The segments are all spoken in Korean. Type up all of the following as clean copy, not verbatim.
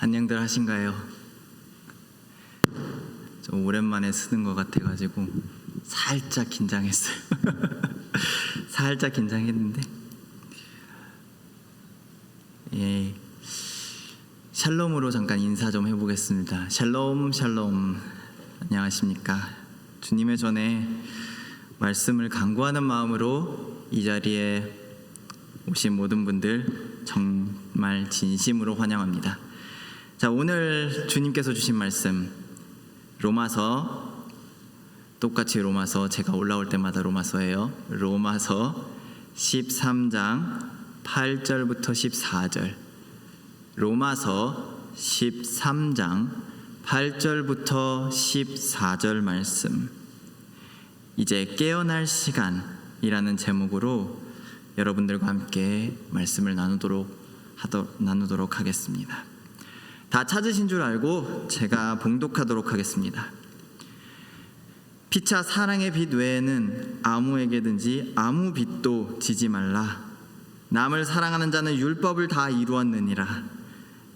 안녕들 하신가요? 좀 오랜만에 쓰는 것 같아가지고 살짝 긴장했어요. 살짝 긴장했는데 샬롬으로 잠깐 인사 좀 해보겠습니다. 샬롬 샬롬. 안녕하십니까? 주님의 전에 말씀을 간구하는 마음으로 이 자리에 오신 모든 분들 정말 진심으로 환영합니다. 자, 오늘 주님께서 주신 말씀 로마서, 똑같이 로마서, 제가 올라올 때마다 로마서예요. 로마서 13장 8절부터 14절. 로마서 13장 8절부터 14절 말씀. 이제 깨어날 시간이라는 제목으로 여러분들과 함께 말씀을 나누도록 하겠습니다. 다 찾으신 줄 알고 제가 봉독하도록 하겠습니다. 피차 사랑의 빛 외에는 아무에게든지 아무 빛도 지지 말라. 남을 사랑하는 자는 율법을 다 이루었느니라.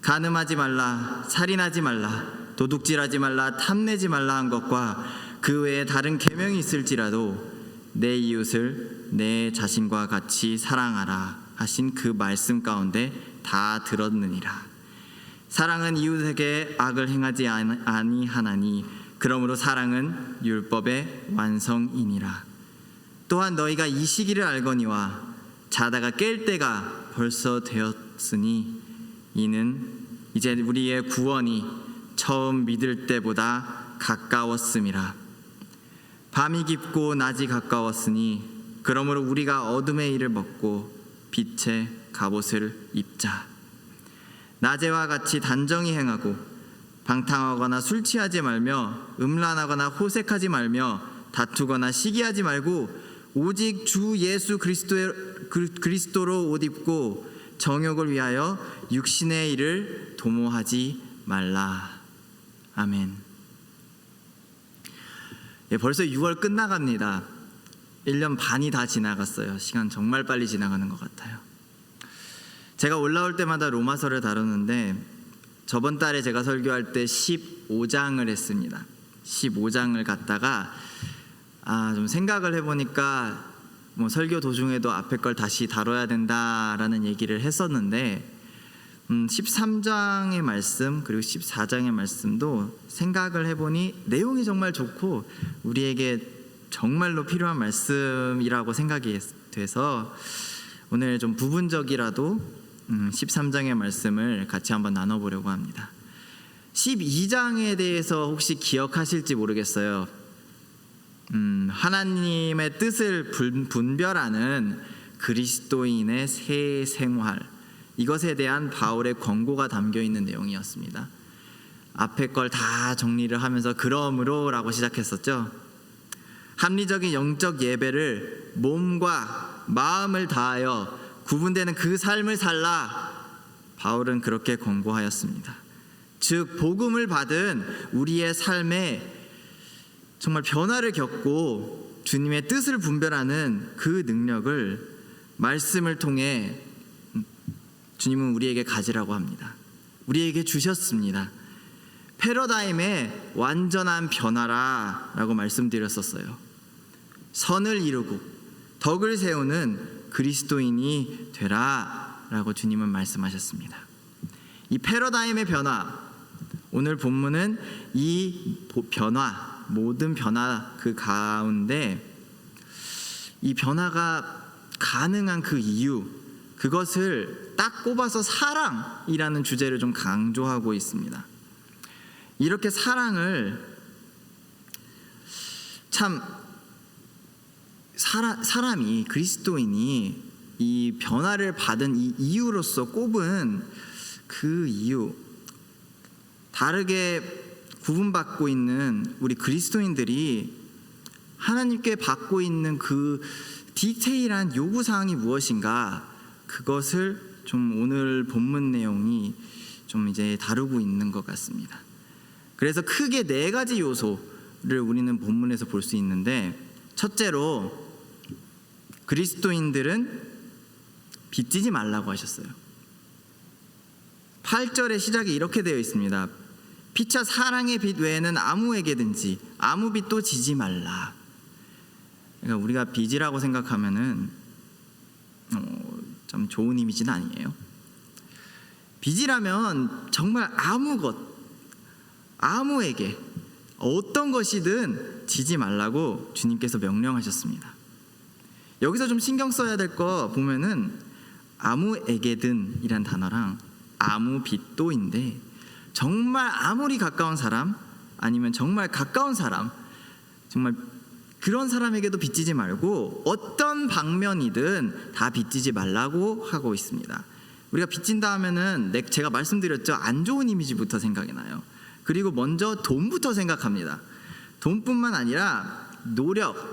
간음하지 말라, 살인하지 말라, 도둑질하지 말라, 탐내지 말라 한 것과 그 외에 다른 계명이 있을지라도 내 이웃을 내 자신과 같이 사랑하라 하신 그 말씀 가운데 다 들었느니라. 사랑은 이웃에게 악을 행하지 아니하나니 그러므로 사랑은 율법의 완성이니라. 또한 너희가 이 시기를 알거니와 자다가 깰 때가 벌써 되었으니 이는 이제 우리의 구원이 처음 믿을 때보다 가까웠음이라. 밤이 깊고 낮이 가까웠으니 그러므로 우리가 어둠의 일을 벗고 빛의 갑옷을 입자. 낮에와 같이 단정히 행하고 방탕하거나 술 취하지 말며 음란하거나 호색하지 말며 다투거나 시기하지 말고 오직 주 예수 그리스도로 옷 입고 정욕을 위하여 육신의 일을 도모하지 말라. 아멘. 벌써 6월 끝나갑니다. 1년 반이 다 지나갔어요. 시간 정말 빨리 지나가는 것 같아요. 제가 올라올 때마다 로마서를 다루는데 저번 달에 제가 설교할 때 15장을 했습니다. 15장을 갔다가 좀 생각을 해보니까 설교 도중에도 앞에 걸 다시 다뤄야 된다라는 얘기를 했었는데 13장의 말씀 그리고 14장의 말씀도 생각을 해보니 내용이 정말 좋고 우리에게 정말로 필요한 말씀이라고 생각이 돼서 오늘 좀 부분적이라도 13장의 말씀을 같이 한번 나눠보려고 합니다. 12장에 대해서 혹시 기억하실지 모르겠어요. 하나님의 뜻을 분별하는 그리스도인의 새 생활, 이것에 대한 바울의 권고가 담겨있는 내용이었습니다. 앞에 걸 다 정리를 하면서 그러므로 라고 시작했었죠. 합리적인 영적 예배를 몸과 마음을 다하여 구분되는 그 삶을 살라. 바울은 그렇게 권고하였습니다. 즉 복음을 받은 우리의 삶에 정말 변화를 겪고 주님의 뜻을 분별하는 그 능력을 말씀을 통해 주님은 우리에게 가지라고 합니다. 우리에게 주셨습니다. 패러다임의 완전한 변화라 라고 말씀드렸었어요. 선을 이루고 덕을 세우는 그리스도인이 되라 라고 주님은 말씀하셨습니다. 이 패러다임의 변화, 오늘 본문은 이 변화, 모든 변화 그 가운데 이 변화가 가능한 그 이유, 그것을 딱 꼽아서 사랑이라는 주제를 좀 강조하고 있습니다. 이렇게 사랑을 참 사람이, 그리스도인이 이 변화를 받은 이 이유로서 꼽은 그 이유, 다르게 구분받고 있는 우리 그리스도인들이 하나님께 받고 있는 그 디테일한 요구사항이 무엇인가, 그것을 좀 오늘 본문 내용이 좀 이제 다루고 있는 것 같습니다. 그래서 크게 4가지 요소를 우리는 본문에서 볼 수 있는데, 첫째로 그리스도인들은 빚지지 말라고 하셨어요. 8절의 시작이 이렇게 되어 있습니다. 피차 사랑의 빛 외에는 아무에게든지 아무 빛도 지지 말라. 그러니까 우리가 빚이라고 생각하면은 참 좋은 이미지는 아니에요. 빚이라면 정말 아무에게 어떤 것이든 지지 말라고 주님께서 명령하셨습니다. 여기서 좀 신경 써야 될 거 보면은 아무에게든 이란 단어랑 아무 빚도인데, 정말 아무리 가까운 사람 아니면 정말 가까운 사람, 정말 그런 사람에게도 빚지지 말고 어떤 방면이든 다 빚지지 말라고 하고 있습니다. 우리가 빚진다 하면은 제가 말씀드렸죠, 안 좋은 이미지부터 생각이 나요. 그리고 먼저 돈부터 생각합니다. 돈뿐만 아니라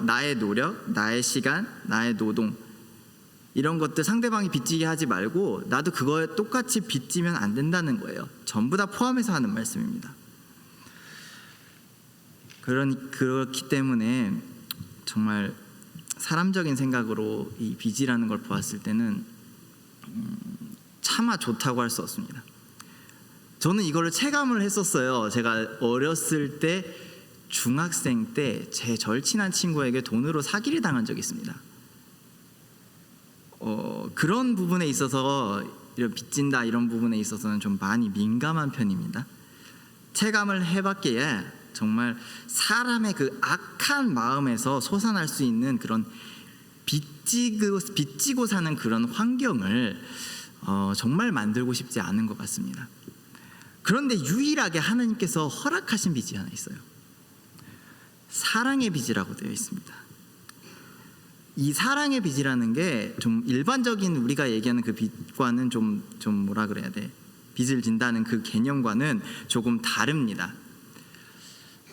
나의 노력, 나의 시간, 나의 노동, 이런 것들 상대방이 빚지게 하지 말고 나도 그거에 똑같이 빚지면 안 된다는 거예요. 전부 다 포함해서 하는 말씀입니다. 그렇기 때문에 정말 사람적인 생각으로 이 빚이라는 걸 보았을 때는 차마 좋다고 할 수 없습니다. 저는 이거를 체감을 했었어요. 제가 어렸을 때, 중학생 때 제 절친한 친구에게 돈으로 사기를 당한 적이 있습니다. 그런 부분에 있어서, 이런 빚진다 이런 부분에 있어서는 좀 많이 민감한 편입니다. 체감을 해봤기에 정말 사람의 그 악한 마음에서 솟아날 수 있는 그런 빚지고 사는 그런 환경을 정말 만들고 싶지 않은 것 같습니다. 그런데 유일하게 하나님께서 허락하신 빚이 하나 있어요. 사랑의 빚이라고 되어 있습니다. 이 사랑의 빚이라는 게 좀 일반적인 우리가 얘기하는 그 빚과는 좀 뭐라 그래야 돼? 빚을 진다는 그 개념과는 조금 다릅니다.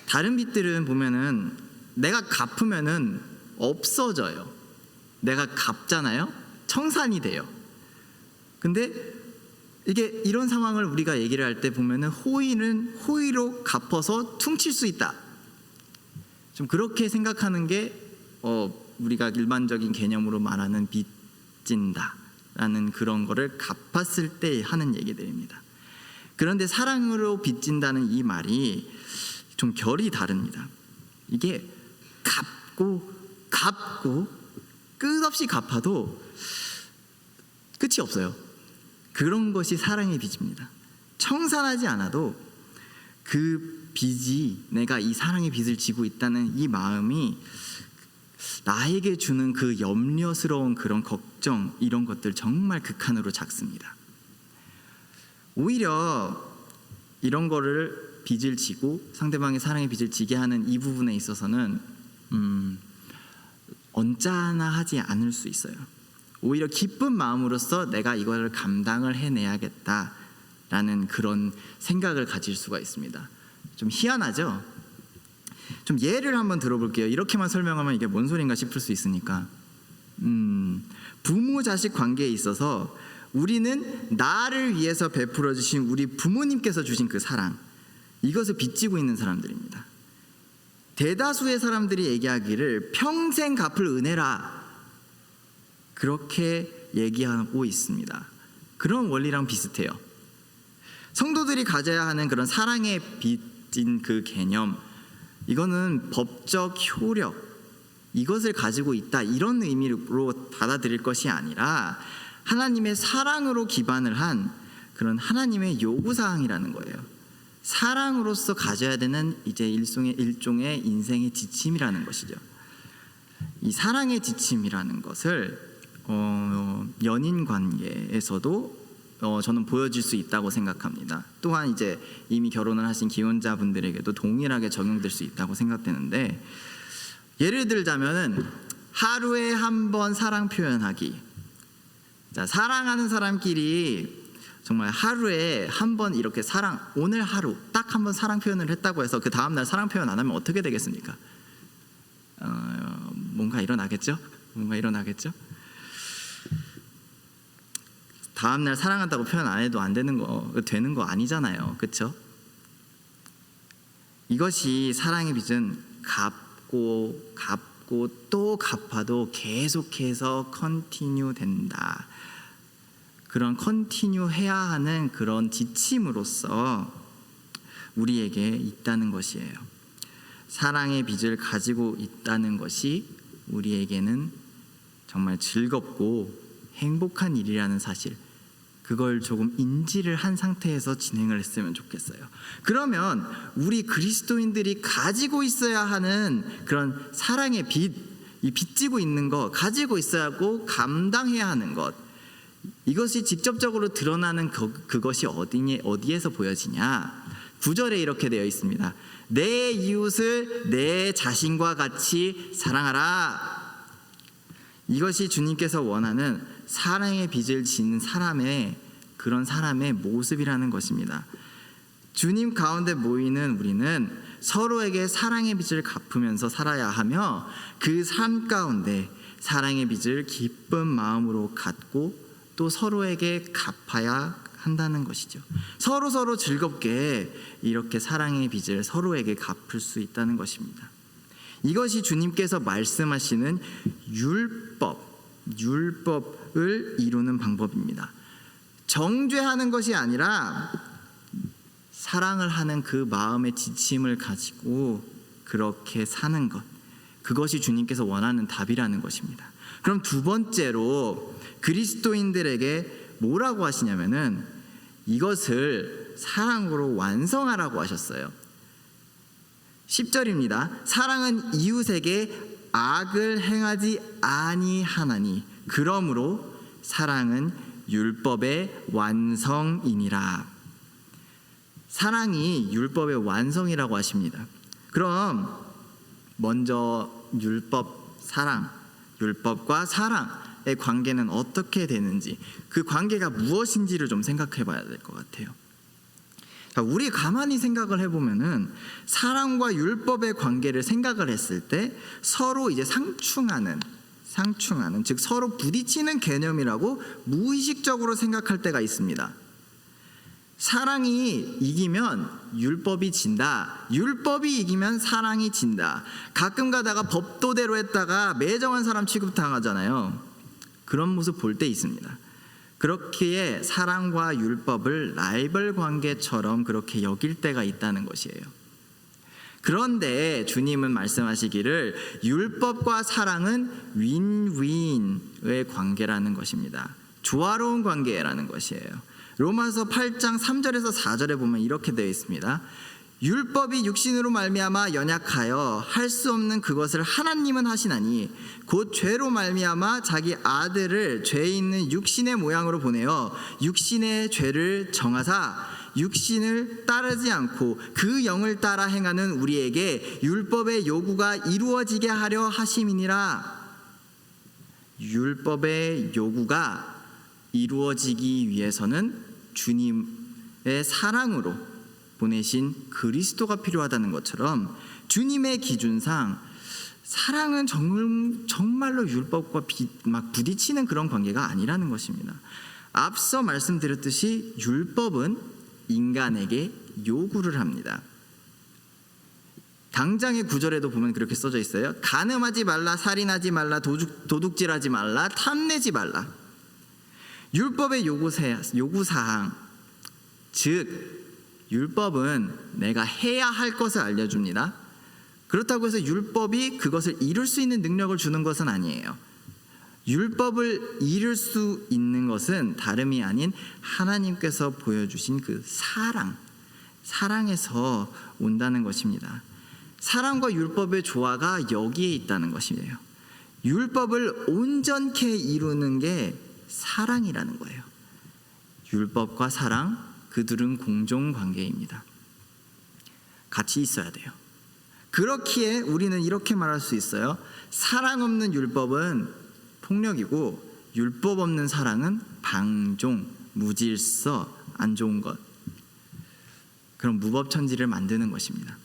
다른 빚들은 보면은 내가 갚으면은 없어져요. 내가 갚잖아요. 청산이 돼요. 근데 이게 이런 상황을 우리가 얘기를 할 때 보면은 호의는 호의로 갚아서 퉁칠 수 있다. 좀 그렇게 생각하는 게 우리가 일반적인 개념으로 말하는 빚진다라는 그런 거를 갚았을 때 하는 얘기들입니다. 그런데 사랑으로 빚진다는 이 말이 좀 결이 다릅니다. 이게 갚고 끝없이 갚아도 끝이 없어요. 그런 것이 사랑의 빚입니다. 청산하지 않아도 그 빚이, 내가 이 사랑의 빚을 지고 있다는 이 마음이 나에게 주는 그 염려스러운 그런 걱정, 이런 것들 정말 극한으로 작습니다. 오히려 이런 거를 빚을 지고 상대방의 사랑의 빚을 지게 하는 이 부분에 있어서는 언짢아하지 않을 수 있어요. 오히려 기쁜 마음으로써 내가 이거를 감당을 해내야겠다라는 그런 생각을 가질 수가 있습니다. 좀 희한하죠? 좀 예를 한번 들어볼게요. 이렇게만 설명하면 이게 뭔 소린가 싶을 수 있으니까. 부모 자식 관계에 있어서 우리는 나를 위해서 베풀어 주신 우리 부모님께서 주신 그 사랑, 이것을 빚지고 있는 사람들입니다. 대다수의 사람들이 얘기하기를 평생 갚을 은혜라, 그렇게 얘기하고 있습니다. 그런 원리랑 비슷해요. 성도들이 가져야 하는 그런 사랑의 빚진 그 개념, 이거는 법적 효력, 이것을 가지고 있다, 이런 의미로 받아들일 것이 아니라 하나님의 사랑으로 기반을 한 그런 하나님의 요구사항이라는 거예요. 사랑으로서 가져야 되는 이제 일종의 인생의 지침이라는 것이죠. 이 사랑의 지침이라는 것을 연인 관계에서도 저는 보여질 수 있다고 생각합니다. 또한 이제 이미 결혼을 하신 기혼자분들에게도 동일하게 적용될 수 있다고 생각되는데, 예를 들자면은 하루에 한 번 사랑 표현하기. 자, 사랑하는 사람끼리 정말 하루에 한 번 이렇게 오늘 하루 딱 한 번 사랑 표현을 했다고 해서 그 다음날 사랑 표현 안 하면 어떻게 되겠습니까? 뭔가 일어나겠죠? 다음날 사랑한다고 표현 안 해도 되는 거 아니잖아요. 그렇죠? 이것이 사랑의 빚은 갚고 또 갚아도 계속해서 컨티뉴 된다. 그런 컨티뉴 해야 하는 그런 지침으로서 우리에게 있다는 것이에요. 사랑의 빚을 가지고 있다는 것이 우리에게는 정말 즐겁고 행복한 일이라는 사실, 그걸 조금 인지를 한 상태에서 진행을 했으면 좋겠어요. 그러면 우리 그리스도인들이 가지고 있어야 하는 그런 사랑의 빚, 이 빚지고 있는 것, 가지고 있어야 하고 감당해야 하는 것, 이것이 직접적으로 드러나는 그것이 어디에서 보여지냐? 9절에 이렇게 되어 있습니다. 내 이웃을 내 자신과 같이 사랑하라. 이것이 주님께서 원하는 사랑의 빚을 지는 그런 사람의 모습이라는 것입니다. 주님 가운데 모이는 우리는 서로에게 사랑의 빚을 갚으면서 살아야 하며, 그 삶 가운데 사랑의 빚을 기쁜 마음으로 갖고 또 서로에게 갚아야 한다는 것이죠. 서로 즐겁게 이렇게 사랑의 빚을 서로에게 갚을 수 있다는 것입니다. 이것이 주님께서 말씀하시는 율법을 이루는 방법입니다. 정죄하는 것이 아니라 사랑을 하는 그 마음의 지침을 가지고 그렇게 사는 것, 그것이 주님께서 원하는 답이라는 것입니다. 그럼 두 번째로 그리스도인들에게 뭐라고 하시냐면은 이것을 사랑으로 완성하라고 하셨어요. 10절입니다. 사랑은 이웃에게 악을 행하지 아니하나니 그러므로 사랑은 율법의 완성이니라. 사랑이 율법의 완성이라고 하십니다. 그럼 먼저 율법과 사랑의 관계는 어떻게 되는지, 그 관계가 무엇인지를 좀 생각해 봐야 될 것 같아요. 우리 가만히 생각을 해보면은 사랑과 율법의 관계를 생각을 했을 때 서로 이제 상충하는, 즉 서로 부딪히는 개념이라고 무의식적으로 생각할 때가 있습니다. 사랑이 이기면 율법이 진다, 율법이 이기면 사랑이 진다. 가끔 가다가 법도대로 했다가 매정한 사람 취급당하잖아요. 그런 모습 볼 때 있습니다. 그렇기에 사랑과 율법을 라이벌 관계처럼 그렇게 여길 때가 있다는 것이에요. 그런데 주님은 말씀하시기를 율법과 사랑은 윈윈의 관계라는 것입니다. 조화로운 관계라는 것이에요. 로마서 8장 3절에서 4절에 보면 이렇게 되어 있습니다. 율법이 육신으로 말미암아 연약하여 할 수 없는 그것을 하나님은 하시나니 곧 죄로 말미암아 자기 아들을 죄 있는 육신의 모양으로 보내어 육신의 죄를 정하사 육신을 따르지 않고 그 영을 따라 행하는 우리에게 율법의 요구가 이루어지게 하려 하심이니라. 율법의 요구가 이루어지기 위해서는 주님의 사랑으로 보내신 그리스도가 필요하다는 것처럼 주님의 기준상 사랑은 정말로 율법과 막 부딪히는 그런 관계가 아니라는 것입니다. 앞서 말씀드렸듯이 율법은 인간에게 요구를 합니다. 당장의 구절에도 보면 그렇게 써져 있어요. 간음하지 말라, 살인하지 말라, 도둑질하지 말라, 탐내지 말라. 율법의 요구사항, 즉 율법은 내가 해야 할 것을 알려줍니다. 그렇다고 해서 율법이 그것을 이룰 수 있는 능력을 주는 것은 아니에요. 율법을 이룰 수 있는 것은 다름이 아닌 하나님께서 보여주신 그 사랑에서 온다는 것입니다. 사랑과 율법의 조화가 여기에 있다는 것이에요. 율법을 온전케 이루는 게 사랑이라는 거예요. 율법과 사랑, 그들은 공종관계입니다. 같이 있어야 돼요. 그렇기에 우리는 이렇게 말할 수 있어요. 사랑 없는 율법은 폭력이고 율법 없는 사랑은 방종, 무질서, 안 좋은 것, 그런 무법천지를 만드는 것입니다.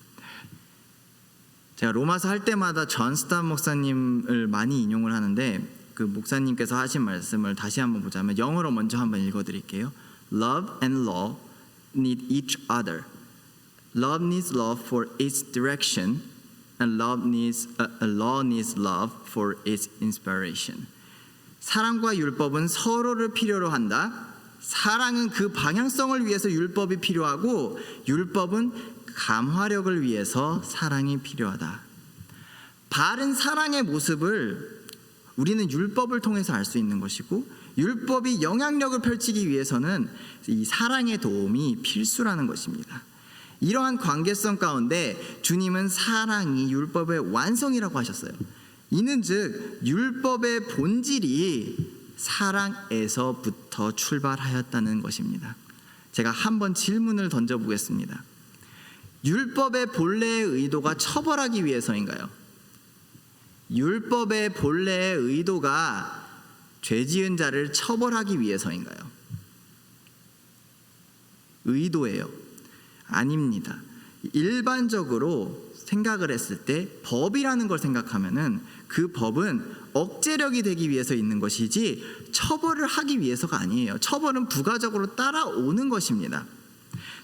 제가 로마서 할 때마다 존 스탄 목사님을 많이 인용을 하는데 그 목사님께서 하신 말씀을 다시 한번 보자면 영어로 먼저 한번 읽어드릴게요. Love and law need each other. Love needs love for its direction, and law needs love for its inspiration. 사랑과 율법은 서로를 필요로 한다. 사랑은 그 방향성을 위해서 율법이 필요하고 율법은 감화력을 위해서 사랑이 필요하다. 바른 사랑의 모습을 우리는 율법을 통해서 알 수 있는 것이고 율법이 영향력을 펼치기 위해서는 이 사랑의 도움이 필수라는 것입니다. 이러한 관계성 가운데 주님은 사랑이 율법의 완성이라고 하셨어요. 이는즉 율법의 본질이 사랑에서부터 출발하였다는 것입니다. 제가 한번 질문을 던져보겠습니다. 율법의 본래의 의도가 처벌하기 위해서인가요? 율법의 본래의 의도가 죄지은 자를 처벌하기 위해서인가요? 의도예요. 아닙니다. 일반적으로 생각을 했을 때 법이라는 걸 생각하면은 그 법은 억제력이 되기 위해서 있는 것이지 처벌을 하기 위해서가 아니에요. 처벌은 부가적으로 따라오는 것입니다.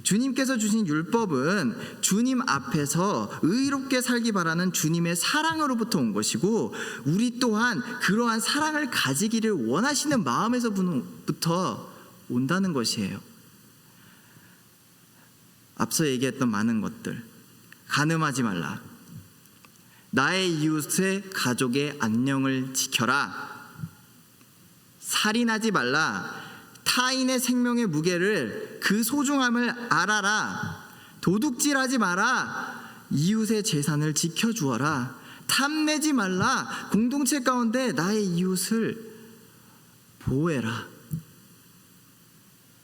주님께서 주신 율법은 주님 앞에서 의롭게 살기 바라는 주님의 사랑으로부터 온 것이고 우리 또한 그러한 사랑을 가지기를 원하시는 마음에서부터 온다는 것이에요. 앞서 얘기했던 많은 것들, 간음하지 말라, 나의 이웃의 가족의 안녕을 지켜라, 살인하지 말라, 타인의 생명의 무게를 그 소중함을 알아라, 도둑질하지 마라, 이웃의 재산을 지켜주어라, 탐내지 말라, 공동체 가운데 나의 이웃을 보호해라.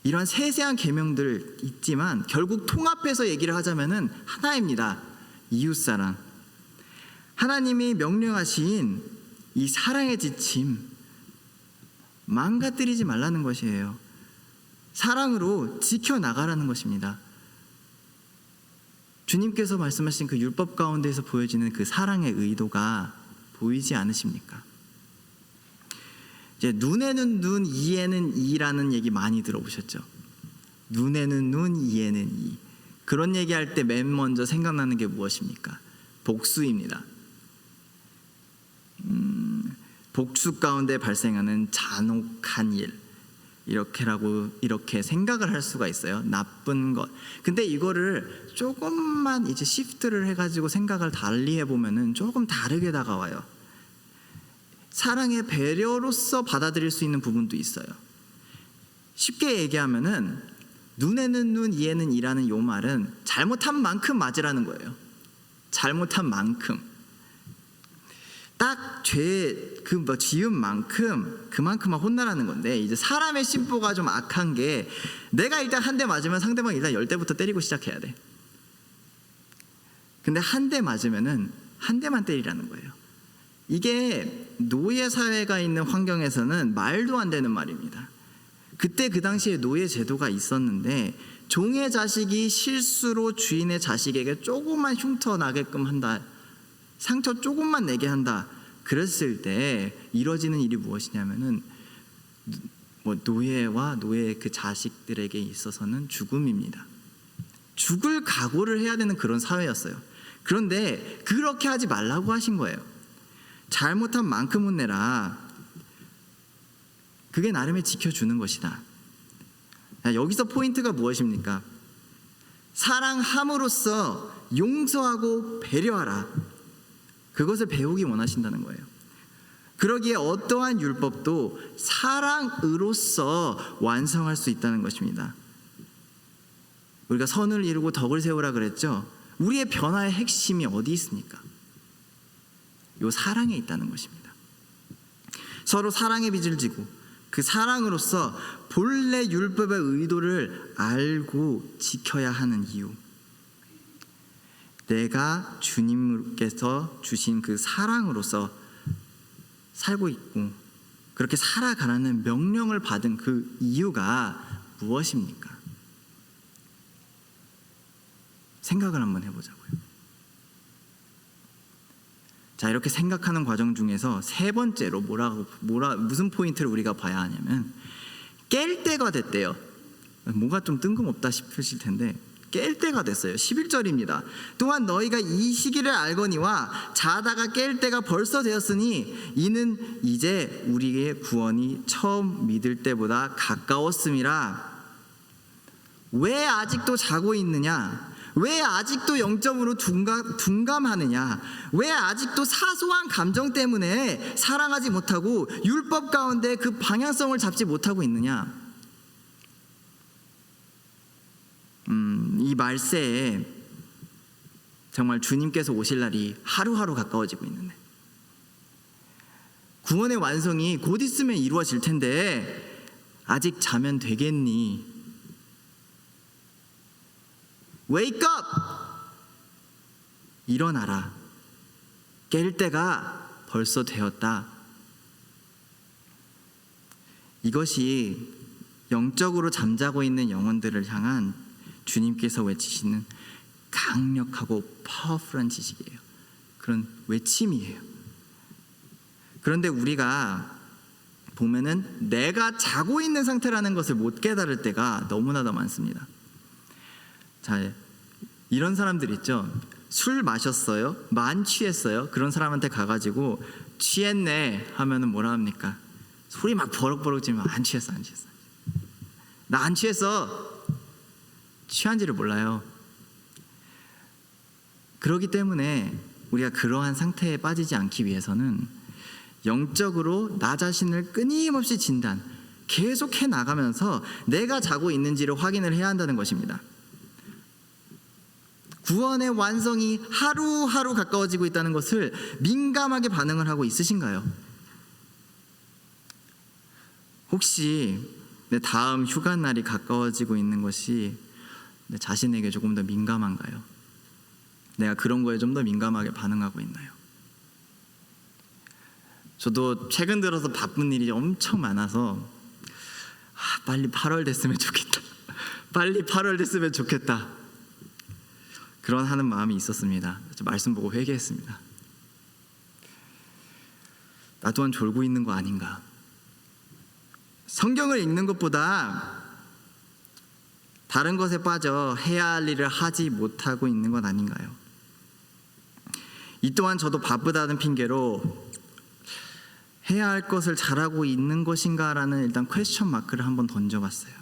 이러한 세세한 계명들 있지만 결국 통합해서 얘기를 하자면은 하나입니다. 이웃사랑. 하나님이 명령하신 이 사랑의 지침 망가뜨리지 말라는 것이에요. 사랑으로 지켜나가라는 것입니다. 주님께서 말씀하신 그 율법 가운데에서 보여지는 그 사랑의 의도가 보이지 않으십니까? 이제 눈에는 눈, 이에는 이라는 얘기 많이 들어보셨죠? 눈에는 눈, 이에는 이. 그런 얘기할 때 맨 먼저 생각나는 게 무엇입니까? 복수입니다. 복수 가운데 발생하는 잔혹한 일, 이렇게 생각을 할 수가 있어요. 나쁜 것. 근데 이거를 조금만 이제 시프트를 해가지고 생각을 달리 해보면은 조금 다르게 다가와요. 사랑의 배려로서 받아들일 수 있는 부분도 있어요. 쉽게 얘기하면은 눈에는 눈, 이에는 이라는 요 말은 잘못한 만큼 맞으라는 거예요. 잘못한 만큼. 딱 지은 만큼 그만큼만 혼나라는 건데, 이제 사람의 심보가 좀 악한 게 내가 일단 한 대 맞으면 상대방 일단 10대부터 때리고 시작해야 돼. 근데 한 대 맞으면은 한 대만 때리라는 거예요. 이게 노예 사회가 있는 환경에서는 말도 안 되는 말입니다. 그때 그 당시에 노예 제도가 있었는데 종의 자식이 실수로 주인의 자식에게 조금만 흉터 나게끔 한다, 상처 조금만 내게 한다, 그랬을 때 이뤄지는 일이 무엇이냐면은 노예와 노예의 그 자식들에게 있어서는 죽음입니다. 죽을 각오를 해야 되는 그런 사회였어요. 그런데 그렇게 하지 말라고 하신 거예요. 잘못한 만큼 혼내라. 그게 나름의 지켜주는 것이다. 여기서 포인트가 무엇입니까? 사랑함으로써 용서하고 배려하라. 그것을 배우기 원하신다는 거예요. 그러기에 어떠한 율법도 사랑으로써 완성할 수 있다는 것입니다. 우리가 선을 이루고 덕을 세우라 그랬죠. 우리의 변화의 핵심이 어디 있습니까? 요 사랑에 있다는 것입니다. 서로 사랑의 빚을 지고 그 사랑으로서 본래 율법의 의도를 알고 지켜야 하는 이유, 내가 주님께서 주신 그 사랑으로서 살고 있고 그렇게 살아가라는 명령을 받은 그 이유가 무엇입니까? 생각을 한번 해보자고요. 자, 이렇게 생각하는 과정 중에서 세 번째로 무슨 포인트를 우리가 봐야 하냐면, 깰 때가 됐대요. 뭔가 좀 뜬금없다 싶으실 텐데 깰 때가 됐어요. 11절입니다. 또한 너희가 이 시기를 알거니와 자다가 깰 때가 벌써 되었으니 이는 이제 우리의 구원이 처음 믿을 때보다 가까웠음이라. 왜 아직도 자고 있느냐? 왜 아직도 영적으로 둔감하느냐? 왜 아직도 사소한 감정 때문에 사랑하지 못하고 율법 가운데 그 방향성을 잡지 못하고 있느냐? 이 말세에 정말 주님께서 오실 날이 하루하루 가까워지고 있는데, 구원의 완성이 곧 있으면 이루어질 텐데 아직 자면 되겠니? Wake up! 일어나라. 깰 때가 벌써 되었다. 이것이 영적으로 잠자고 있는 영혼들을 향한 주님께서 외치시는 강력하고 파워풀한 지식이에요. 그런 외침이에요. 그런데 우리가 보면은 내가 자고 있는 상태라는 것을 못 깨달을 때가 너무나도 많습니다. 자, 이런 사람들 있죠. 술 마셨어요, 만취했어요. 그런 사람한테 가가지고 취했네 하면은 뭐라 합니까? 소리 막 버럭버럭 지르면 안 취했어. 나 안 취했어. 취한지를 몰라요. 그렇기 때문에 우리가 그러한 상태에 빠지지 않기 위해서는 영적으로 나 자신을 끊임없이 진단, 계속해 나가면서 내가 자고 있는지를 확인을 해야 한다는 것입니다. 구원의 완성이 하루하루 가까워지고 있다는 것을 민감하게 반응을 하고 있으신가요? 혹시 내 다음 휴가 날이 가까워지고 있는 것이 내 자신에게 조금 더 민감한가요? 내가 그런 거에 좀 더 민감하게 반응하고 있나요? 저도 최근 들어서 바쁜 일이 엄청 많아서 빨리 8월 됐으면 좋겠다. 빨리 8월 됐으면 좋겠다. 그런 하는 마음이 있었습니다. 말씀 보고 회개했습니다. 나 또한 졸고 있는 거 아닌가? 성경을 읽는 것보다 다른 것에 빠져 해야 할 일을 하지 못하고 있는 건 아닌가요? 이 또한 저도 바쁘다는 핑계로 해야 할 것을 잘하고 있는 것인가라는 일단 퀘스천 마크를 한번 던져봤어요.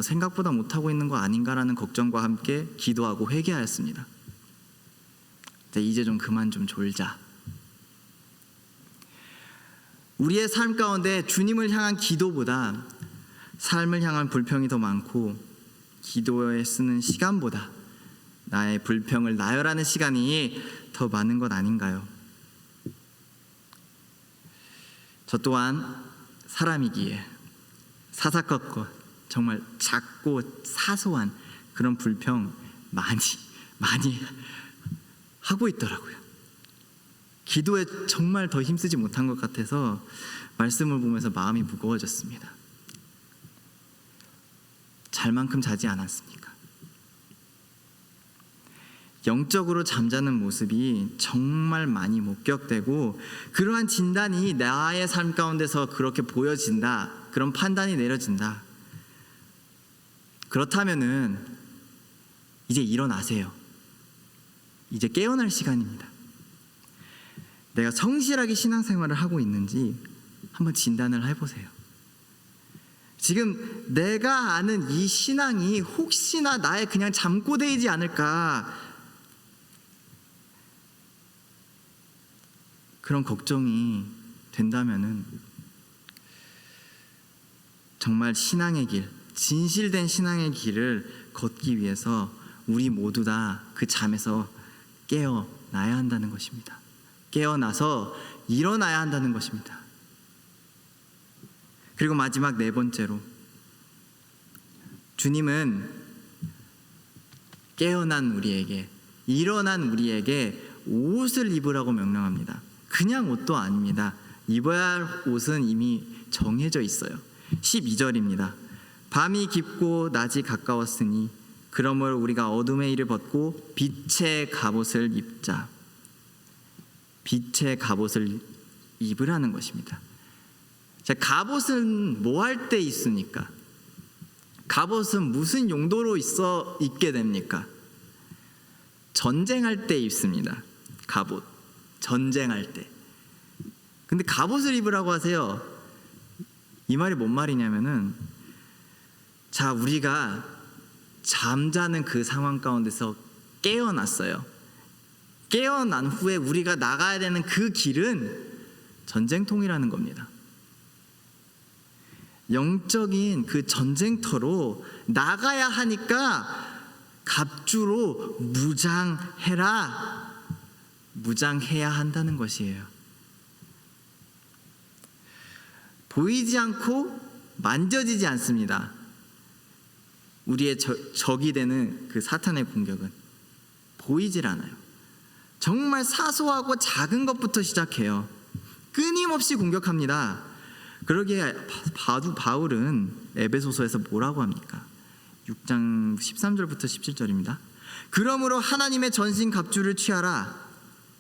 생각보다 못하고 있는 거 아닌가라는 걱정과 함께 기도하고 회개하였습니다. 이제 좀 그만 좀 졸자. 우리의 삶 가운데 주님을 향한 기도보다 삶을 향한 불평이 더 많고, 기도에 쓰는 시간보다 나의 불평을 나열하는 시간이 더 많은 것 아닌가요? 저 또한 사람이기에 사사건건 정말 작고 사소한 그런 불평 많이 하고 있더라고요. 기도에 정말 더 힘쓰지 못한 것 같아서 말씀을 보면서 마음이 무거워졌습니다. 잘 만큼 자지 않았습니까? 영적으로 잠자는 모습이 정말 많이 목격되고, 그러한 진단이 나의 삶 가운데서 그렇게 보여진다, 그런 판단이 내려진다. 그렇다면은 이제 일어나세요. 이제 깨어날 시간입니다. 내가 성실하게 신앙생활을 하고 있는지 한번 진단을 해보세요. 지금 내가 아는 이 신앙이 혹시나 나의 그냥 잠꼬대이지 않을까, 그런 걱정이 된다면은 정말 신앙의 길, 진실된 신앙의 길을 걷기 위해서 우리 모두 다 그 잠에서 깨어나야 한다는 것입니다. 깨어나서 일어나야 한다는 것입니다. 그리고 마지막 네 번째로, 주님은 깨어난 우리에게, 일어난 우리에게 옷을 입으라고 명령합니다. 그냥 옷도 아닙니다. 입어야 할 옷은 이미 정해져 있어요. 12절입니다. 밤이 깊고 낮이 가까웠으니 그러므로 우리가 어둠의 일을 벗고 빛의 갑옷을 입자. 빛의 갑옷을 입으라는 것입니다. 자, 갑옷은 뭐 할 때 있습니까? 갑옷은 무슨 용도로 있게 됩니까? 전쟁할 때 입습니다. 갑옷. 전쟁할 때. 근데 갑옷을 입으라고 하세요. 이 말이 뭔 말이냐면은, 자, 우리가 잠자는 그 상황 가운데서 깨어났어요. 깨어난 후에 우리가 나가야 되는 그 길은 전쟁통이라는 겁니다. 영적인 그 전쟁터로 나가야 하니까 갑주로 무장해야 한다는 것이에요. 보이지 않고 만져지지 않습니다. 우리의 적이 되는 그 사탄의 공격은 보이질 않아요. 정말 사소하고 작은 것부터 시작해요. 끊임없이 공격합니다. 그러기에 바울은 에베소서에서 뭐라고 합니까? 6장 13절부터 17절입니다. 그러므로 하나님의 전신 갑주를 취하라.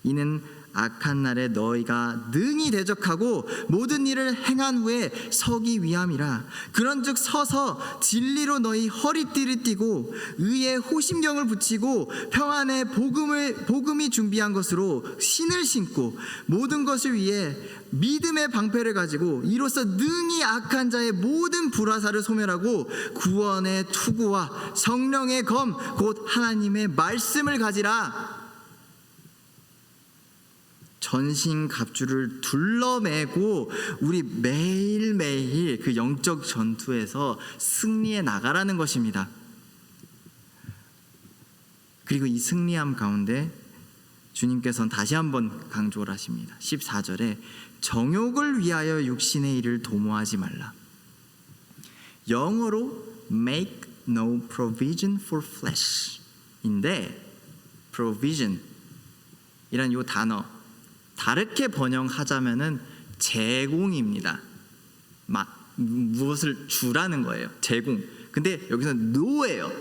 이는 악한 날에 너희가 능히 대적하고 모든 일을 행한 후에 서기 위함이라. 그런즉 서서 진리로 너희 허리띠를 띠고 의의 호심경을 붙이고 평안의 복음이 준비한 것으로 신을 신고 모든 것을 위해 믿음의 방패를 가지고 이로써 능히 악한 자의 모든 불화살을 소멸하고 구원의 투구와 성령의 검 곧 하나님의 말씀을 가지라. 전신 갑주를 둘러매고 우리 매일매일 그 영적 전투에서 승리해 나가라는 것입니다. 그리고 이 승리함 가운데 주님께서는 다시 한번 강조를 하십니다. 14절에 정욕을 위하여 육신의 일을 도모하지 말라. 영어로 make no provision for flesh 인데 provision 이란 이 단어 다르게 번역하자면은 제공입니다. 무엇을 주라는 거예요. 제공. 근데 여기서는 no예요.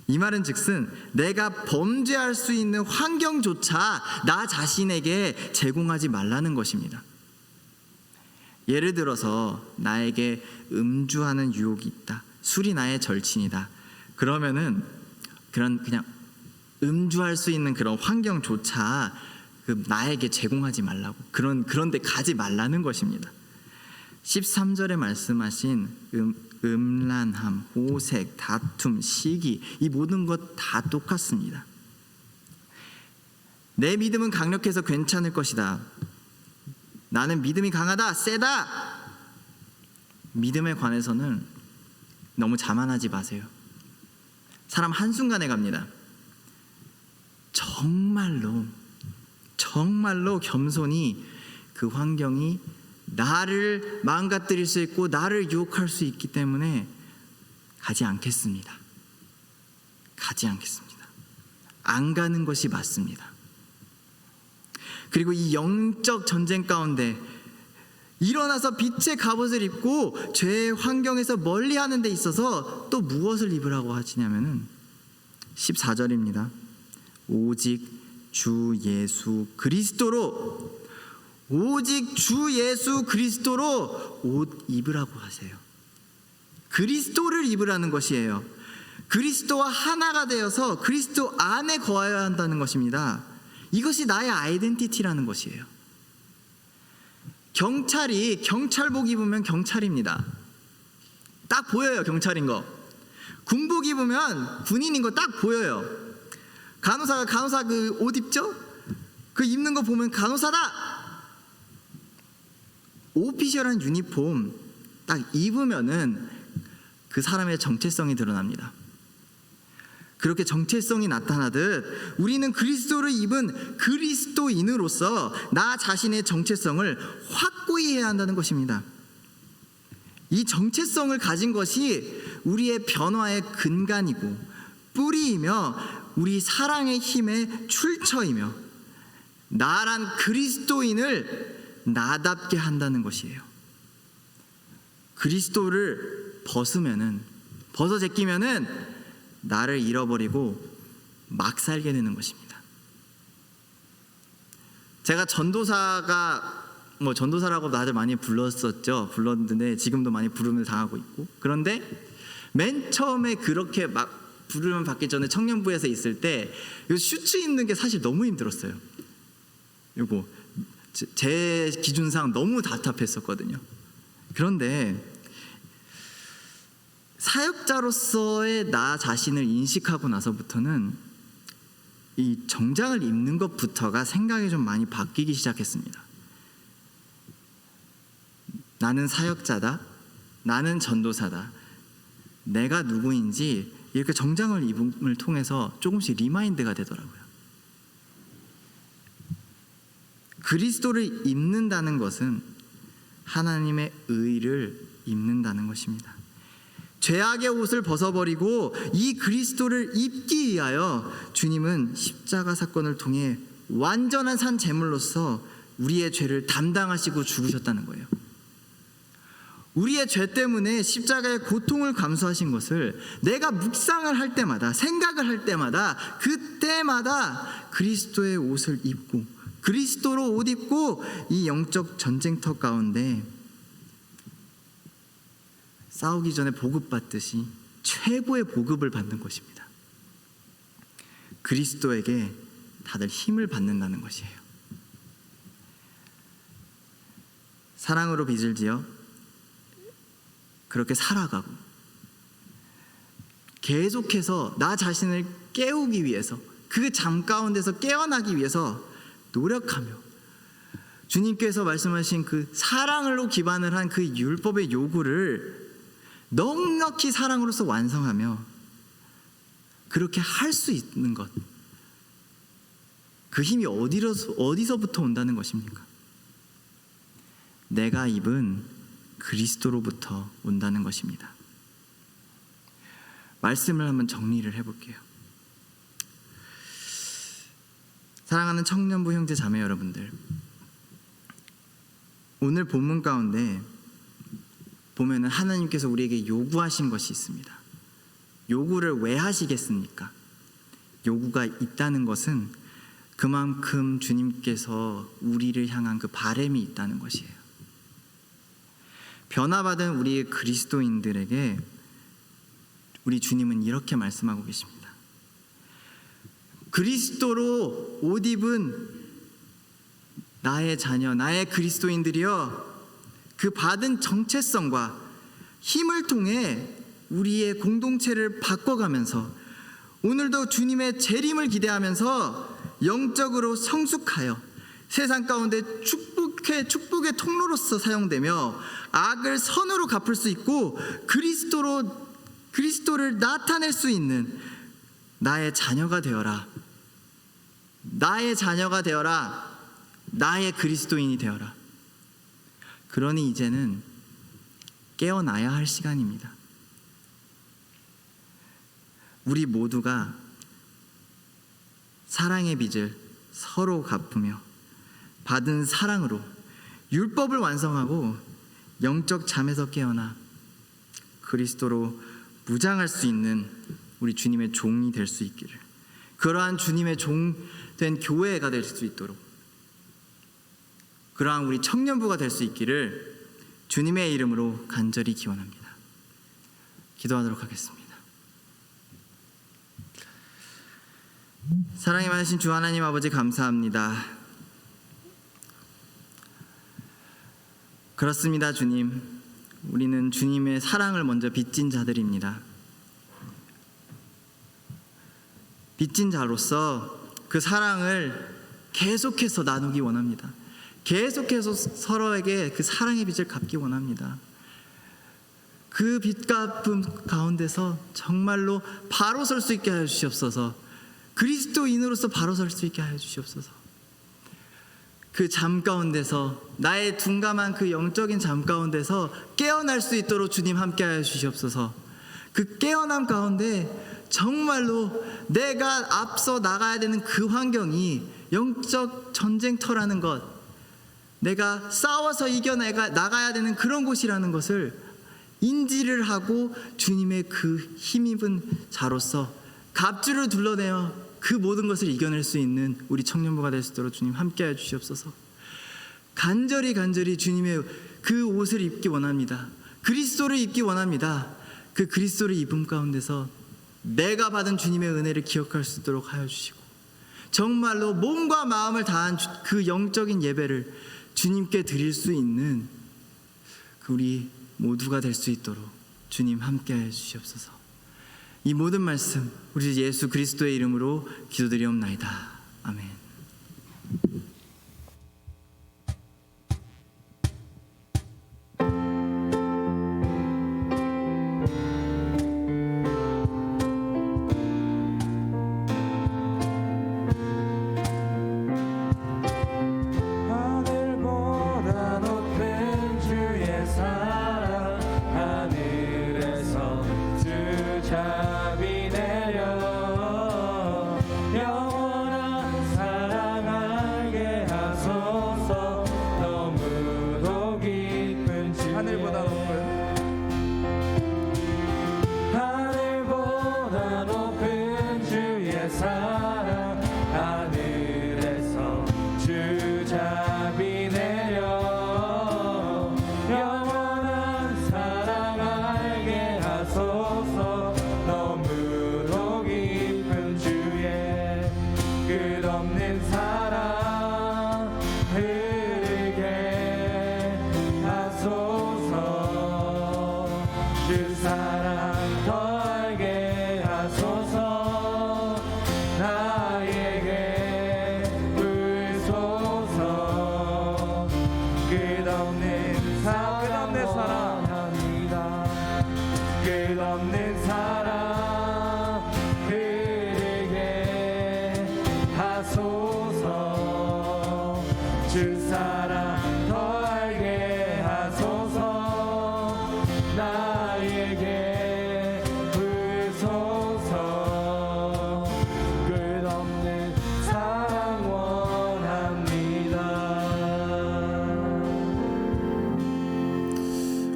이 말은 즉슨 내가 범죄할 수 있는 환경조차 나 자신에게 제공하지 말라는 것입니다. 예를 들어서 나에게 음주하는 유혹이 있다. 술이 나의 절친이다. 그러면은 그냥 음주할 수 있는 그런 환경조차 나에게 제공하지 말라고, 그런 데 가지 말라는 것입니다. 13절에 말씀하신 음란함, 호색, 다툼, 시기, 이 모든 것 다 똑같습니다. 내 믿음은 강력해서 괜찮을 것이다. 나는 믿음이 강하다, 세다. 믿음에 관해서는 너무 자만하지 마세요. 사람 한순간에 갑니다. 정말로 겸손히 그 환경이 나를 망가뜨릴 수 있고 나를 유혹할 수 있기 때문에 가지 않겠습니다. 안 가는 것이 맞습니다. 그리고 이 영적 전쟁 가운데 일어나서 빛의 갑옷을 입고 죄의 환경에서 멀리하는 데 있어서 또 무엇을 입으라고 하시냐면은 14절입니다. 오직 주 예수 그리스도로 옷 입으라고 하세요. 그리스도를 입으라는 것이에요. 그리스도와 하나가 되어서 그리스도 안에 거하여야 한다는 것입니다. 이것이 나의 아이덴티티라는 것이에요. 경찰이 경찰복 입으면 경찰입니다. 딱 보여요. 경찰인 거. 군복 입으면 군인인 거 딱 보여요. 간호사 그 옷 입죠? 그 입는 거 보면 간호사다. 오피셜한 유니폼 딱 입으면은 그 사람의 정체성이 드러납니다. 그렇게 정체성이 나타나듯 우리는 그리스도를 입은 그리스도인으로서 나 자신의 정체성을 확고히 해야 한다는 것입니다. 이 정체성을 가진 것이 우리의 변화의 근간이고 뿌리이며 우리 사랑의 힘의 출처이며 나란 그리스도인을 나답게 한다는 것이에요. 그리스도를 벗어 제끼면은 나를 잃어버리고 막 살게 되는 것입니다. 제가 전도사라고 다들 많이 불렀는데 지금도 많이 부름을 당하고 있고, 그런데 맨 처음에 그렇게 막 부르면 받기 전에 청년부에서 있을 때 이 슈트 입는 게 사실 너무 힘들었어요. 요거 제 기준상 너무 답답했었거든요. 그런데 사역자로서의 나 자신을 인식하고 나서부터는 이 정장을 입는 것부터가 생각이 좀 많이 바뀌기 시작했습니다. 나는 사역자다, 나는 전도사다, 내가 누구인지 이렇게 정장을 입음을 통해서 조금씩 리마인드가 되더라고요. 그리스도를 입는다는 것은 하나님의 의를 입는다는 것입니다. 죄악의 옷을 벗어버리고 이 그리스도를 입기 위하여 주님은 십자가 사건을 통해 완전한 산 제물로서 우리의 죄를 담당하시고 죽으셨다는 거예요. 우리의 죄 때문에 십자가의 고통을 감수하신 것을 내가 묵상을 할 때마다, 생각을 할 때마다, 그때마다 그리스도의 옷을 입고, 그리스도로 옷 입고 이 영적 전쟁터 가운데 싸우기 전에 보급받듯이 최고의 보급을 받는 것입니다. 그리스도에게 다들 힘을 받는다는 것이에요. 사랑으로 빚을 지어 그렇게 살아가고 계속해서 나 자신을 깨우기 위해서, 그 잠 가운데서 깨어나기 위해서 노력하며 주님께서 말씀하신 그 사랑으로 기반을 한 그 율법의 요구를 넉넉히 사랑으로서 완성하며 그렇게 할 수 있는 것, 그 힘이 어디서부터 온다는 것입니까? 내가 입은 그리스도로부터 온다는 것입니다. 말씀을 한번 정리를 해볼게요. 사랑하는 청년부 형제 자매 여러분들, 오늘 본문 가운데 보면은 하나님께서 우리에게 요구하신 것이 있습니다. 요구를 왜 하시겠습니까? 요구가 있다는 것은 그만큼 주님께서 우리를 향한 그 바람이 있다는 것이에요. 변화받은 우리 그리스도인들에게 우리 주님은 이렇게 말씀하고 계십니다. 그리스도로 옷 입은 나의 자녀, 나의 그리스도인들이여, 그 받은 정체성과 힘을 통해 우리의 공동체를 바꿔가면서 오늘도 주님의 재림을 기대하면서 영적으로 성숙하여 세상 가운데 축복의 통로로서 사용되며 악을 선으로 갚을 수 있고 그리스도를 나타낼 수 있는 나의 자녀가 되어라. 나의 자녀가 되어라. 나의 그리스도인이 되어라. 그러니 이제는 깨어나야 할 시간입니다. 우리 모두가 사랑의 빚을 서로 갚으며 받은 사랑으로 율법을 완성하고 영적 잠에서 깨어나 그리스도로 무장할 수 있는 우리 주님의 종이 될 수 있기를, 그러한 주님의 종 된 교회가 될 수 있도록, 그러한 우리 청년부가 될 수 있기를 주님의 이름으로 간절히 기원합니다. 기도하도록 하겠습니다. 사랑이 많으신 주 하나님 아버지, 감사합니다. 그렇습니다. 주님, 우리는 주님의 사랑을 먼저 빚진 자들입니다. 빚진 자로서 그 사랑을 계속해서 나누기 원합니다. 계속해서 서로에게 그 사랑의 빚을 갚기 원합니다. 그 빚 갚음 가운데서 정말로 바로 설 수 있게 하여 주시옵소서. 그리스도인으로서 바로 설 수 있게 하여 주시옵소서. 그 잠 가운데서, 나의 둔감한 그 영적인 잠 가운데서 깨어날 수 있도록 주님 함께 하여 주시옵소서. 그 깨어남 가운데 정말로 내가 앞서 나가야 되는 그 환경이 영적 전쟁터라는 것, 내가 싸워서 나가야 되는 그런 곳이라는 것을 인지를 하고 주님의 그 힘입은 자로서 갑주를 둘러내어 그 모든 것을 이겨낼 수 있는 우리 청년부가 될 수 있도록 주님 함께해 주시옵소서. 간절히 주님의 그 옷을 입기 원합니다. 그리스도를 입기 원합니다. 그 그리스도를 입음 가운데서 내가 받은 주님의 은혜를 기억할 수 있도록 하여 주시고, 정말로 몸과 마음을 다한 그 영적인 예배를 주님께 드릴 수 있는 그 우리 모두가 될 수 있도록 주님 함께하여 주시옵소서. 이 모든 말씀 우리 예수 그리스도의 이름으로 기도드리옵나이다. 아멘.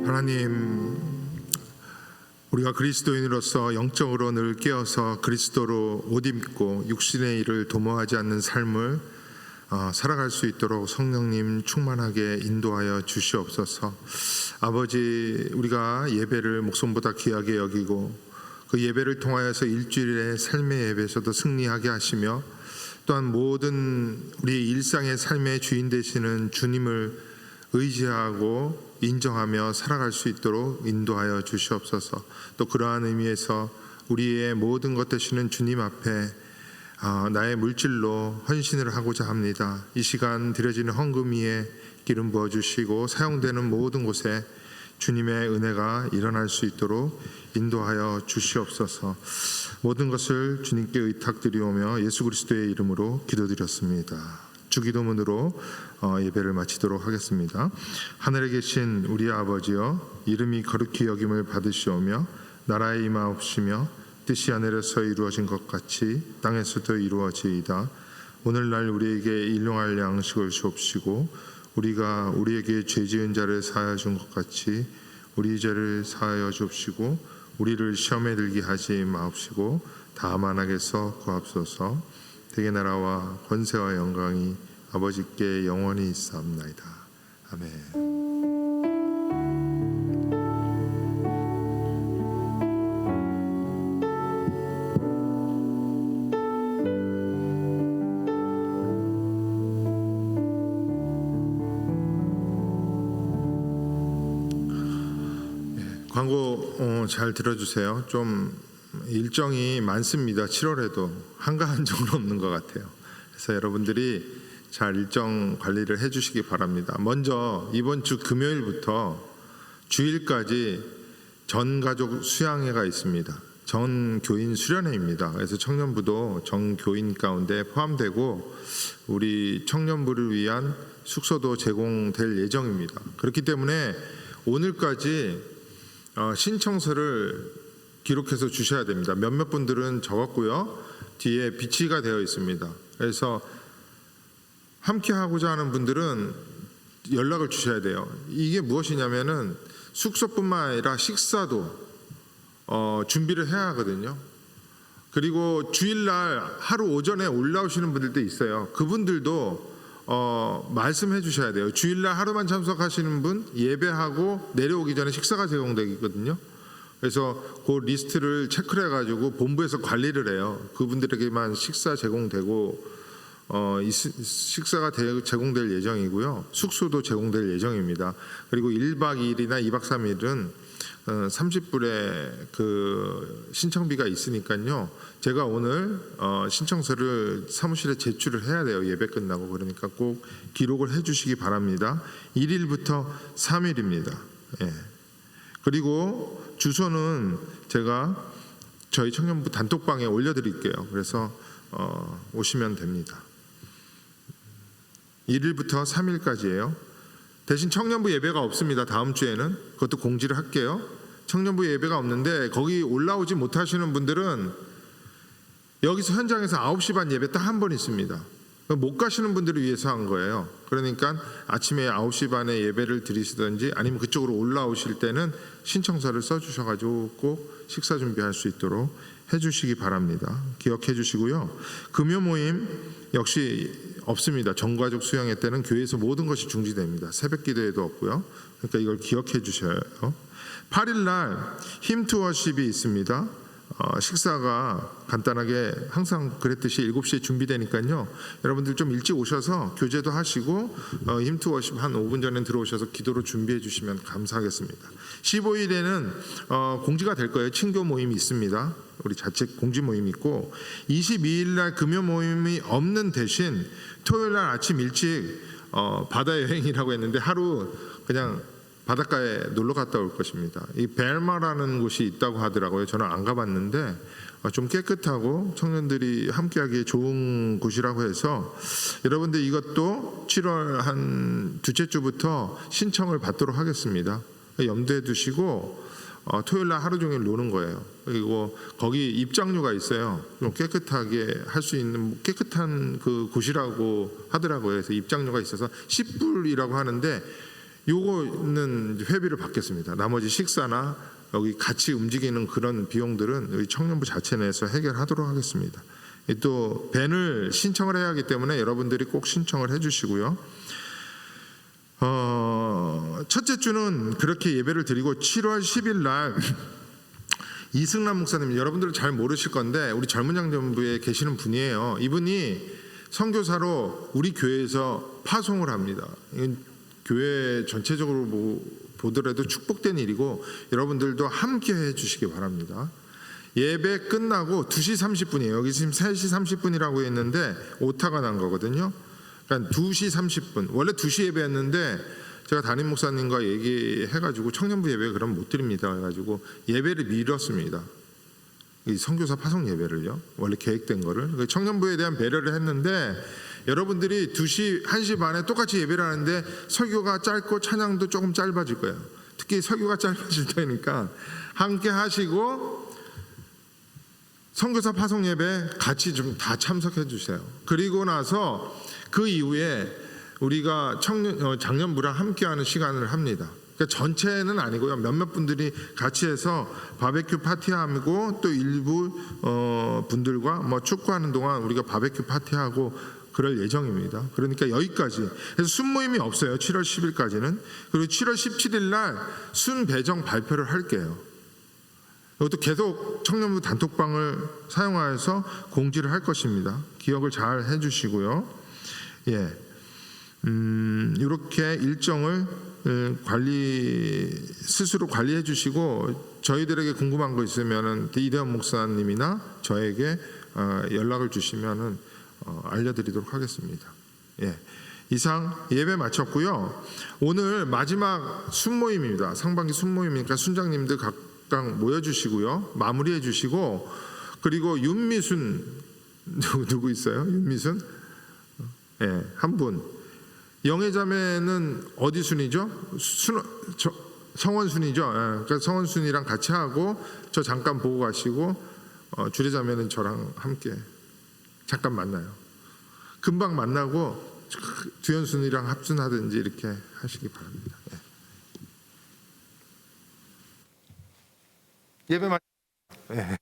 하나님, 우리가 그리스도인으로서 영적으로 늘 깨어서 그리스도로 옷 입고 육신의 일을 도모하지 않는 삶을 살아갈 수 있도록 성령님 충만하게 인도하여 주시옵소서. 아버지, 우리가 예배를 목숨보다 귀하게 여기고 그 예배를 통하여서 일주일의 삶의 예배에서도 승리하게 하시며, 또한 모든 우리 일상의 삶의 주인 되시는 주님을 의지하고 인정하며 살아갈 수 있도록 인도하여 주시옵소서. 또 그러한 의미에서 우리의 모든 것 되시는 주님 앞에 나의 물질로 헌신을 하고자 합니다. 이 시간 드려지는 헌금 위에 기름 부어주시고 사용되는 모든 곳에 주님의 은혜가 일어날 수 있도록 인도하여 주시옵소서. 모든 것을 주님께 의탁드리오며 예수 그리스도의 이름으로 기도드렸습니다. 주기도문으로 예배를 마치도록 하겠습니다. 하늘에 계신 우리 아버지여, 이름이 거룩히 여김을 받으시오며 나라에 임하옵시며 뜻이 하늘에서 이루어진 것 같이 땅에서도 이루어지이다. 오늘날 우리에게 일용할 양식을 주옵시고 우리가 우리에게 죄 지은 자를 사하여 준 것 같이 우리 죄를 사하여 주옵시고 우리를 시험에 들게 하지 마옵시고 다만 악에서 구하옵소서. 대개 나라와 권세와 영광이 아버지께 영원히 있사옵나이다. 아멘. 광고 잘 들어주세요. 좀 일정이 많습니다. 7월에도 한가한 적은 없는 것 같아요. 그래서 여러분들이 잘 일정 관리를 해주시기 바랍니다. 먼저 이번 주 금요일부터 주일까지 전가족 수양회가 있습니다. 전교인 수련회입니다. 그래서 청년부도 전교인 가운데 포함되고 우리 청년부를 위한 숙소도 제공될 예정입니다. 그렇기 때문에 오늘까지 신청서를 기록해서 주셔야 됩니다. 몇몇 분들은 적었고요. 뒤에 비치가 되어 있습니다. 그래서 함께 하고자 하는 분들은 연락을 주셔야 돼요. 이게 무엇이냐면은 숙소뿐만 아니라 식사도 준비를 해야 하거든요. 그리고 주일날 하루 오전에 올라오시는 분들도 있어요. 그분들도 말씀해 주셔야 돼요. 주일날 하루만 참석하시는 분 예배하고 내려오기 전에 식사가 제공되거든요. 그래서 그 리스트를 체크를 해가지고 본부에서 관리를 해요. 그분들에게만 식사 제공되고 식사가 제공될 예정이고요. 숙소도 제공될 예정입니다. 그리고 1박 2일이나 2박 3일은 30불의 그 신청비가 있으니까요. 제가 오늘 신청서를 사무실에 제출을 해야 돼요. 예배 끝나고. 그러니까 꼭 기록을 해주시기 바랍니다. 1일부터 3일입니다. 예. 그리고 주소는 제가 저희 청년부 단톡방에 올려드릴게요. 그래서 오시면 됩니다. 1일부터 3일까지예요. 대신 청년부 예배가 없습니다. 다음 주에는 그것도 공지를 할게요. 청년부 예배가 없는데 거기 올라오지 못하시는 분들은 여기서 현장에서 9시 반 예배 딱 한 번 있습니다. 못 가시는 분들을 위해서 한 거예요. 그러니까 아침에 9시 반에 예배를 드리시든지 아니면 그쪽으로 올라오실 때는 신청서를 써주셔가지고 꼭 식사 준비할 수 있도록 해주시기 바랍니다. 기억해 주시고요. 금요 모임 역시 없습니다. 전가족 수양회 때는 교회에서 모든 것이 중지됩니다. 새벽 기도회도 없고요. 그러니까 이걸 기억해 주셔요. 8일 날 힘투어십이 있습니다. 식사가 간단하게 항상 그랬듯이 7시에 준비되니까요. 여러분들 좀 일찍 오셔서 교제도 하시고 힘투어십 한 5분 전에 들어오셔서 기도로 준비해 주시면 감사하겠습니다. 15일에는 공지가 될 거예요. 친교 모임이 있습니다. 우리 자체 공지 모임이 있고 22일 날 금요 모임이 없는 대신 토요일 날 아침 일찍 바다 여행이라고 했는데 하루 그냥 바닷가에 놀러 갔다 올 것입니다. 이 벨마라는 곳이 있다고 하더라고요. 저는 안 가봤는데 좀 깨끗하고 청년들이 함께하기에 좋은 곳이라고 해서 여러분들 이것도 7월 한 둘째 주부터 신청을 받도록 하겠습니다. 염두에 두시고 토요일 날 하루 종일 노는 거예요. 그리고 거기 입장료가 있어요. 좀 깨끗하게 할 수 있는 깨끗한 그 곳이라고 하더라고요. 그래서 입장료가 있어서 10불이라고 하는데 요거는 회비를 받겠습니다. 나머지 식사나 여기 같이 움직이는 그런 비용들은 여기 청년부 자체 내에서 해결하도록 하겠습니다. 또 밴을 신청을 해야 하기 때문에 여러분들이 꼭 신청을 해주시고요. 첫째 주는 그렇게 예배를 드리고 7월 10일 날 이승남 목사님, 여러분들은 잘 모르실 건데 우리 젊은 장년부에 계시는 분이에요. 이분이 선교사로 우리 교회에서 파송을 합니다. 교회 전체적으로 보더라도 축복된 일이고 여러분들도 함께 해주시기 바랍니다. 예배 끝나고 2시 30분이에요. 여기 지금 3시 30분이라고 했는데 오타가 난 거거든요. 그러니까 2시 30분. 원래 2시 예배였는데 제가 담임 목사님과 얘기해가지고 청년부 예배 그럼 못 드립니다. 해가지고 예배를 미뤘습니다. 이 선교사 파송 예배를요. 원래 계획된 거를 청년부에 대한 배려를 했는데 여러분들이 2시, 1시 반에 똑같이 예배를 하는데 설교가 짧고 찬양도 조금 짧아질 거예요. 특히 설교가 짧아질 테니까 함께 하시고 선교사 파송 예배 같이 좀 다 참석해 주세요. 그리고 나서 그 이후에 우리가 장년부랑 함께하는 시간을 합니다. 그러니까 전체는 아니고요. 몇몇 분들이 같이 해서 바베큐 파티하고 또 일부 분들과 뭐 축구하는 동안 우리가 바베큐 파티하고 그럴 예정입니다. 그러니까 여기까지. 그래서 순모임이 없어요. 7월 10일까지는. 그리고 7월 17일 날 순 배정 발표를 할게요. 이것도 계속 청년부 단톡방을 사용하여서 공지를 할 것입니다. 기억을 잘 해주시고요. 예, 이렇게 일정을 스스로 관리해 주시고 저희들에게 궁금한 거 있으면은 이대원 목사님이나 저에게 연락을 주시면은 알려드리도록 하겠습니다. 예, 이상 예배 마쳤고요. 오늘 마지막 순모임입니다. 상반기 순모임이니까 순장님들 각각 모여주시고요. 마무리해 주시고 그리고 윤미순 누구 있어요? 윤미순? 예, 한 분. 영애자매는 어디 순이죠? 성원순이죠. 예, 그러니까 성원순이랑 같이 하고 저 잠깐 보고 가시고 주례자매는 저랑 함께 잠깐 만나요. 금방 만나고 두현순이랑 합순하든지 이렇게 하시기 바랍니다. 예. 예배 예.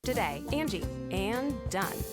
Today, Angie, and done.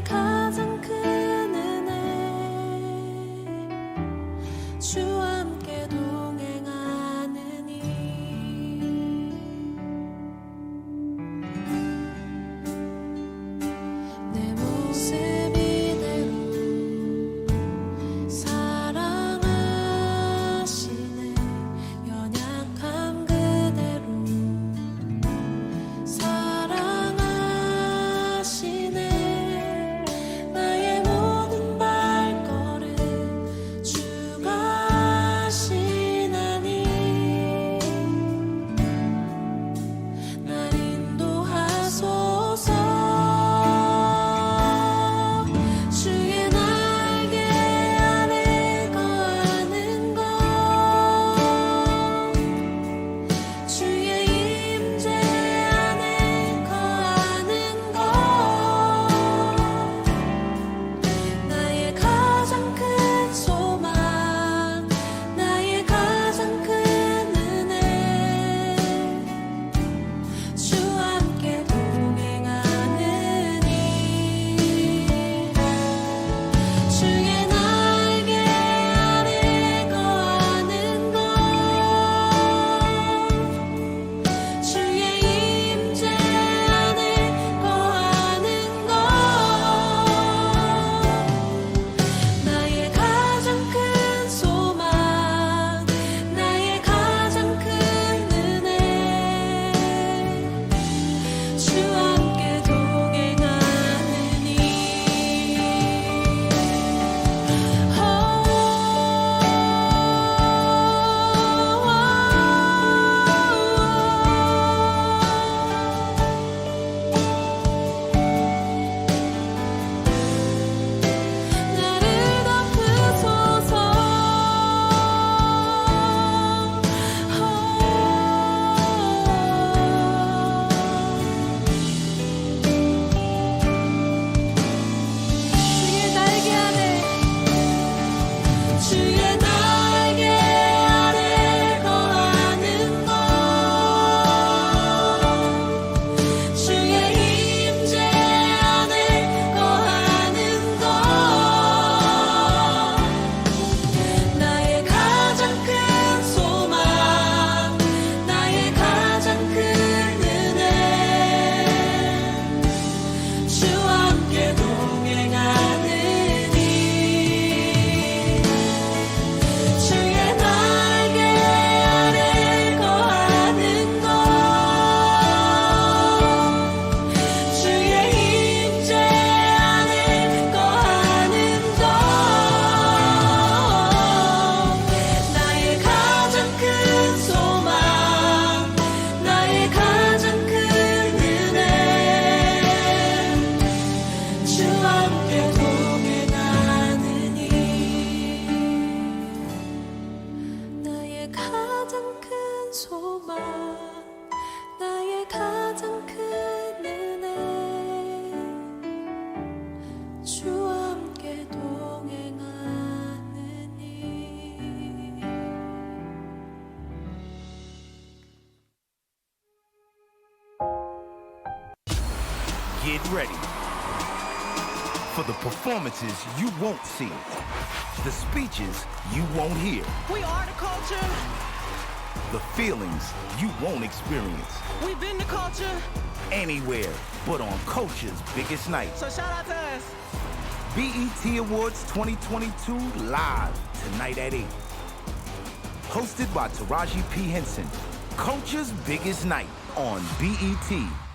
가장 큰 은혜 주와 함께 동행하느니 내 모습 이대로 사랑하시네 연약함 그대로 사랑하시네 나의 모든 발걸음 주가 하시나니 날 인도하소서 주의 날개 아래 거하는 것 주의 임재 안에 거하는 것 나의 가장 큰 소망 나의 가장 큰 은혜 주와 함께 동행하느니 주의 날개 아래 거하는 것 주의 임재 안에 거하는 것 나의 가장 큰 소망 나의 가장 큰 은혜 주와 함께 동행하느니 나를 덮으소서 주의 날개 아래 주의 날개 아래 거하는 것 주의 임재 안에 거하는 것 나의 가장 큰 소망 나의 가장 큰 은혜 주와 함께 동행하느니 주의 날개 아래 거하는 것 주의 임재 안에 거하는 것 나의 가장 큰 소망 나의 가장 큰 은혜 주와 함께 동행하느니 나의 가장 큰 소망 나의 가장 큰 은혜 주와 함께 동행하느니 Get ready for the performances you won't see, the speeches you won't hear, We are the culture. the feelings you won't experience We've been the culture. anywhere but on Culture's biggest night. So shout out to us. BET Awards 2022 live tonight at 8. Hosted by Taraji P. Henson. Culture's biggest night on BET.